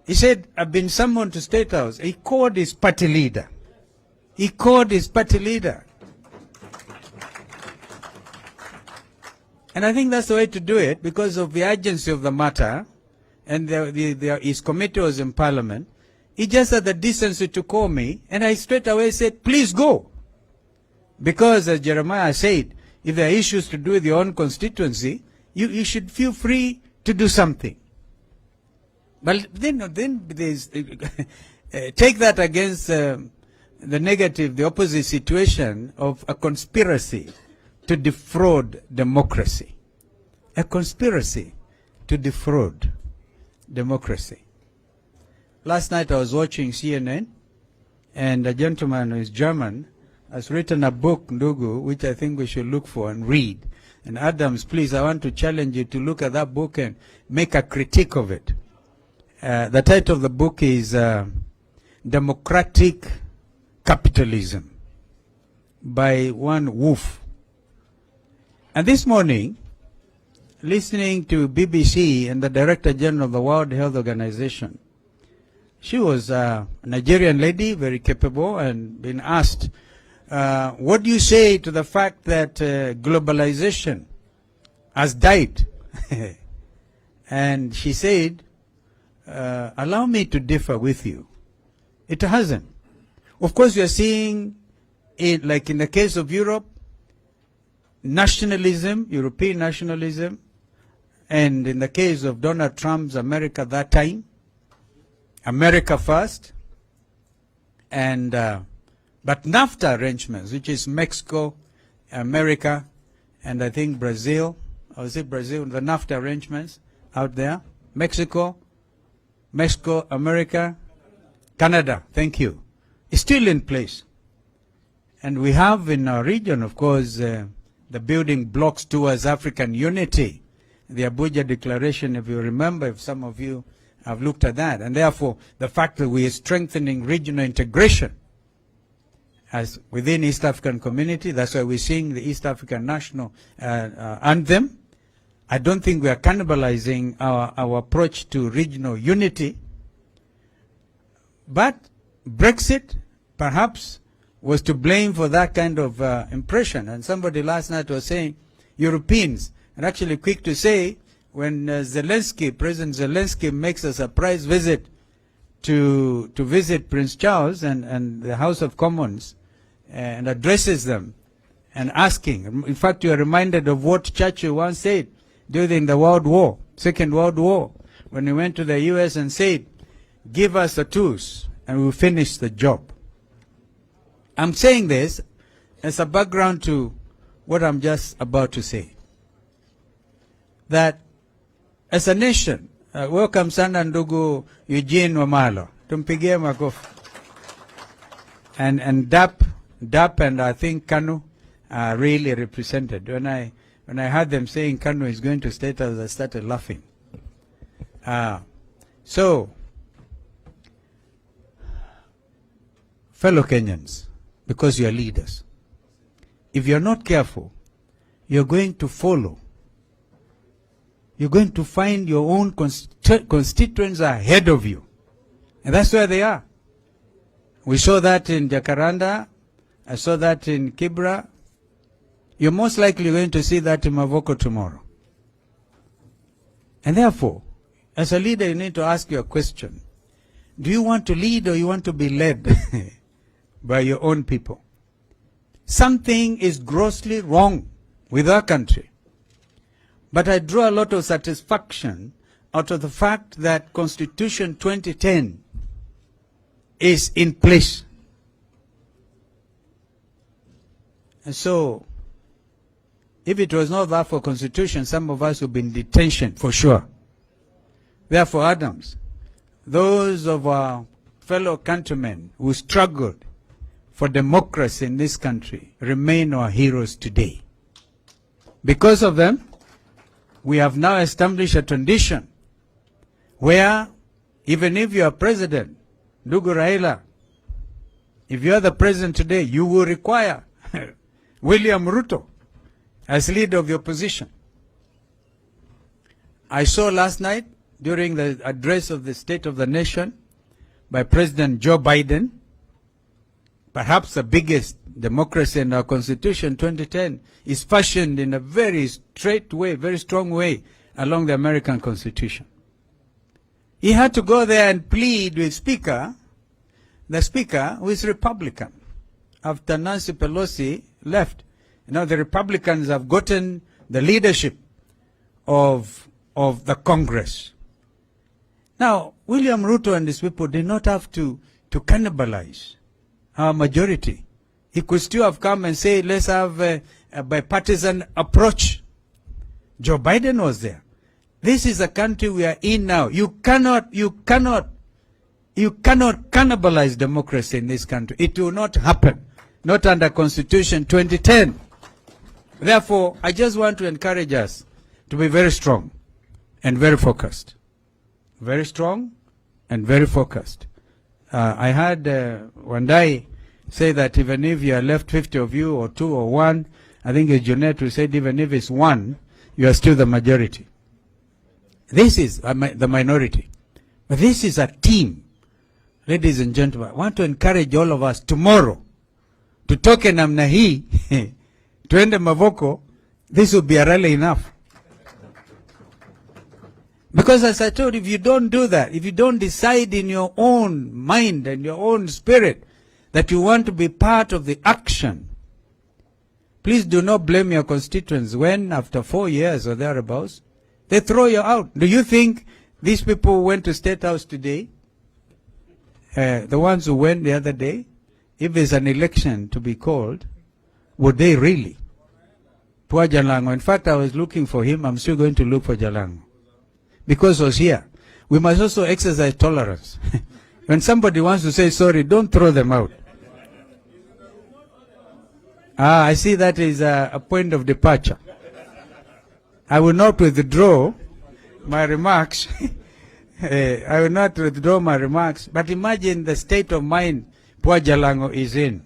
He said, I've been summoned to State House. He called his party leader. He called his party leader. And I think that's the way to do it because of the urgency of the matter. And his committee was in Parliament. He just had the decency to call me. And I straight away said, please go. Because as Jeremiah said, if there are issues to do with your own constituency, you should feel free to do something. But then there's, take that against the negative, the opposite situation of a conspiracy to defraud democracy. A conspiracy to defraud democracy. Last night I was watching CNN, and a gentleman who is German has written a book, Ndugu, which I think we should look for and read. And Adams, please, I want to challenge you to look at that book and make a critique of it. The title of the book is Democratic Capitalism by one Wolf. And this morning, listening to BBC and the Director General of the World Health Organization, she was a Nigerian lady, very capable, and been asked, what do you say to the fact that globalization has died? And she said, allow me to differ with you. It hasn't. Of course, we are seeing it, like in the case of Europe, nationalism, European nationalism, and in the case of Donald Trump's America that time, America first, and but NAFTA arrangements, which is Mexico, America, and I think Brazil, or is it Brazil, the NAFTA arrangements out there, Mexico, America, Canada, thank you, is still in place. And we have in our region, of course, the building blocks towards African unity, the Abuja Declaration, if you remember, if some of you have looked at that, and therefore the fact that we are strengthening regional integration as within East African community, that's why we're seeing the East African national anthem. I don't think we are cannibalizing our approach to regional unity, but Brexit perhaps was to blame for that kind of impression. And somebody last night was saying Europeans, and actually quick to say, when President Zelensky makes a surprise visit to visit Prince Charles and the House of Commons and addresses them and asking, in fact you are reminded of what Churchill once said during the Second World War, when he went to the US and said, give us the tools and we'll finish the job. I'm saying this as a background to what I'm just about to say. That as a nation, welcome sana ndugu Eugene Wamalo. Tumpigie makofi. And DAP and I think Kanu are really represented. When I heard them saying Kanu is going to State House, I started laughing. So, fellow Kenyans, because you are leaders, if you're not careful, you're going to follow. You're going to find your own constituents ahead of you. And that's where they are. We saw that in Jacaranda. I saw that in Kibra. You're most likely going to see that in Mavoko tomorrow. And therefore, as a leader, you need to ask your question. Do you want to lead or you want to be led by your own people? Something is grossly wrong with our country. But I draw a lot of satisfaction out of the fact that Constitution 2010 is in place. And so, if it was not that for Constitution, some of us would be in detention for sure. Therefore, Adams, those of our fellow countrymen who struggled for democracy in this country remain our heroes today. Because of them, we have now established a tradition where even if you are president, Ndugu Raila, if you are the president today, you will require William Ruto as leader of the opposition. I saw last night during the address of the State of the Nation by President Joe Biden, perhaps the biggest democracy in our Constitution, 2010, is fashioned in a very straight way, very strong way along the American Constitution. He had to go there and plead with the Speaker, who is Republican, after Nancy Pelosi left. You know, the Republicans have gotten the leadership of the Congress. Now, William Ruto and his people did not have to cannibalize our majority. He could still have come and say, let's have a bipartisan approach. Joe Biden was there. This is the country we are in now. You cannot cannibalize democracy in this country. It will not happen. Not under Constitution 2010. Therefore, I just want to encourage us to be very strong and very focused. Very strong and very focused. I heard one day say that even if you are left 50 of you or 2 or 1, I think it's Jeanette who said even if it's 1, you are still the majority. This is the minority. But this is a team. Ladies and gentlemen, I want to encourage all of us tomorrow to toke namna hii, tuende Mavoko, this will be a rally enough. Because as I told you, if you don't do that, if you don't decide in your own mind and your own spirit that you want to be part of the action, please do not blame your constituents when after 4 years or thereabouts, they throw you out. Do you think these people who went to State House today, the ones who went the other day, if there's an election to be called, would they really? Poor Jalango. In fact, I was looking for him. I'm still going to look for Jalango. Because he was here. We must also exercise tolerance. When somebody wants to say sorry, don't throw them out. I see that is a point of departure. I will not withdraw my remarks. I will not withdraw my remarks. But imagine the state of mind poor Jalango is in.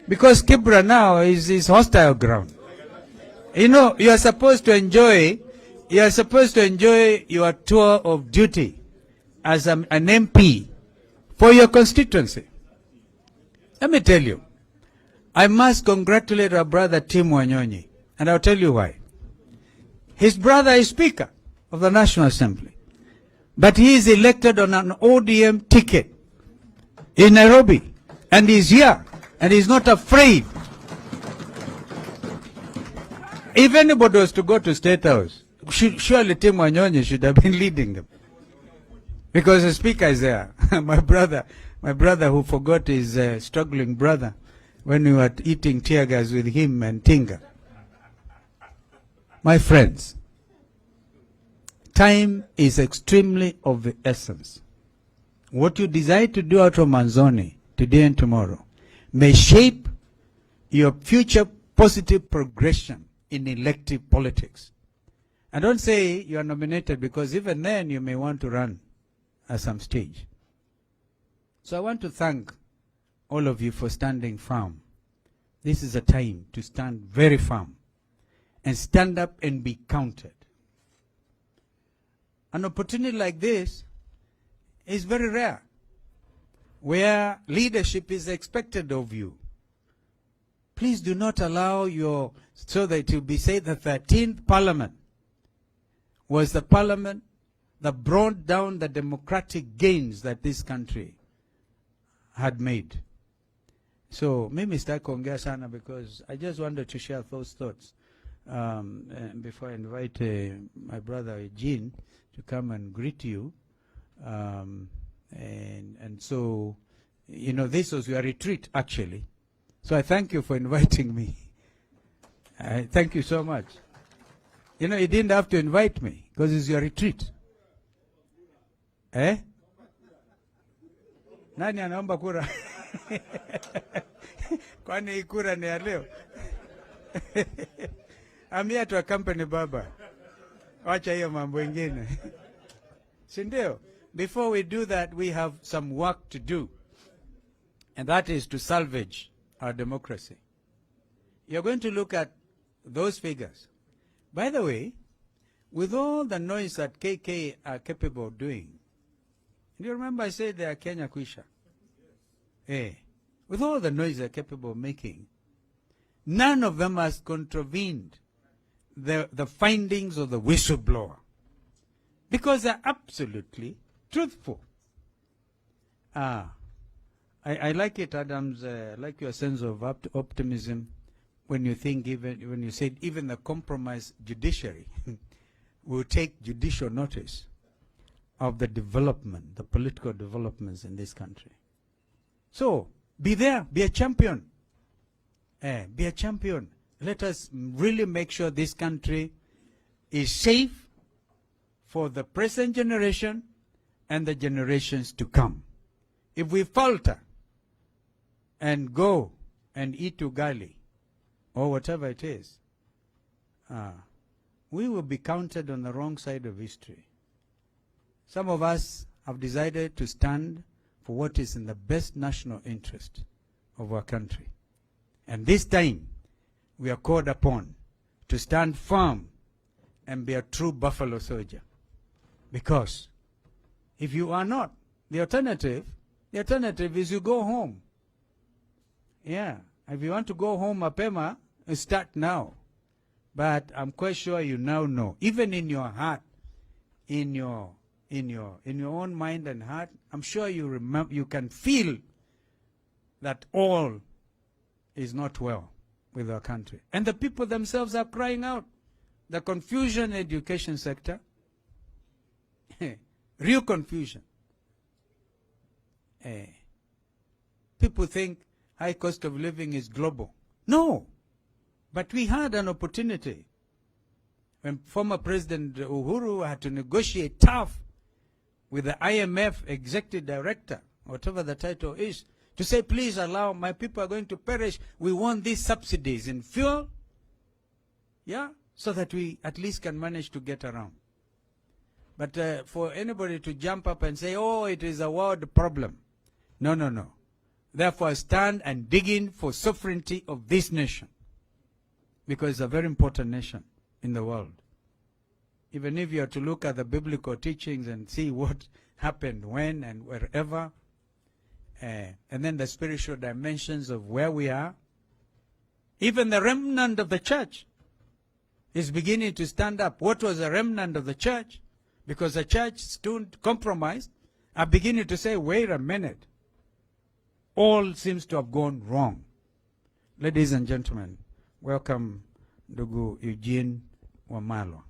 Because Kibra now is his hostile ground. You know, you are supposed to enjoy your tour of duty as an MP for your constituency. Let me tell you, I must congratulate our brother Tim Wanyonyi, and I'll tell you why. His brother is Speaker of the National Assembly, but he is elected on an ODM ticket in Nairobi, and he's here, and he's not afraid. If anybody was to go to State House, surely Tim Wanyonyi should have been leading them. Because the Speaker is there. my brother who forgot his struggling brother when we were eating tear gas with him and Tinga. My friends, time is extremely of the essence. What you decide to do out of Manzoni today and tomorrow may shape your future positive progression in elective politics. And don't say you are nominated, because even then you may want to run at some stage. So I want to thank all of you for standing firm. This is a time to stand very firm and stand up and be counted. An opportunity like this is very rare, where leadership is expected of you. Please do not allow so that it will be said the 13th Parliament was the Parliament that brought down the democratic gains that this country had made. So, mimi sitaki kuongea sana, because I just wanted to share those thoughts before I invite my brother Jean to come and greet you. And so, you know, this was your retreat, actually. So I thank you for inviting me. Thank you so much. You know, you didn't have to invite me, because it's your retreat. Eh? Nani anaomba kura? Kwani kura ni ya leo? I'm here to accompany Baba. Wacha hiyo mambo ingine. Sindio? Before we do that, we have some work to do. And that is to salvage our democracy. You're going to look at those figures. By the way, with all the noise that KK are capable of doing, do you remember I said they are Kenya Kwisha? With all the noise they're capable of making, none of them has contravened the findings of the whistleblower, because they're absolutely truthful. I like it, Adams. I like your sense of optimism when you think, even when you said even the compromised judiciary will take judicial notice of the development, the political developments in this country. So be there, be a champion. Be a champion. Let us really make sure this country is safe for the present generation and the generations to come. If we falter and go and eat ugali or whatever it is, we will be counted on the wrong side of history. Some of us have decided to stand for what is in the best national interest of our country. And this time, we are called upon to stand firm and be a true buffalo soldier. Because if you are not, the alternative is you go home. Yeah, if you want to go home, mapema, start now. But I'm quite sure you now know, even in your heart, in your own mind and heart, I'm sure you remember, you can feel that all is not well with our country. And the people themselves are crying out. The confusion in the education sector, real confusion. People think high cost of living is global. No. But we had an opportunity when former President Uhuru had to negotiate tough with the IMF executive director, whatever the title is, to say, please allow, my people are going to perish. We want these subsidies in fuel, yeah, so that we at least can manage to get around. But for anybody to jump up and say, oh, it is a world problem. No, no, no. Therefore, stand and dig in for sovereignty of this nation, because it's a very important nation in the world. Even if you are to look at the biblical teachings and see what happened when and wherever, and then the spiritual dimensions of where we are, even the remnant of the church is beginning to stand up. What was the remnant of the church? Because the church stood compromised, are beginning to say, wait a minute, all seems to have gone wrong. Ladies and gentlemen, welcome Ndugu Eugene Wamalwa.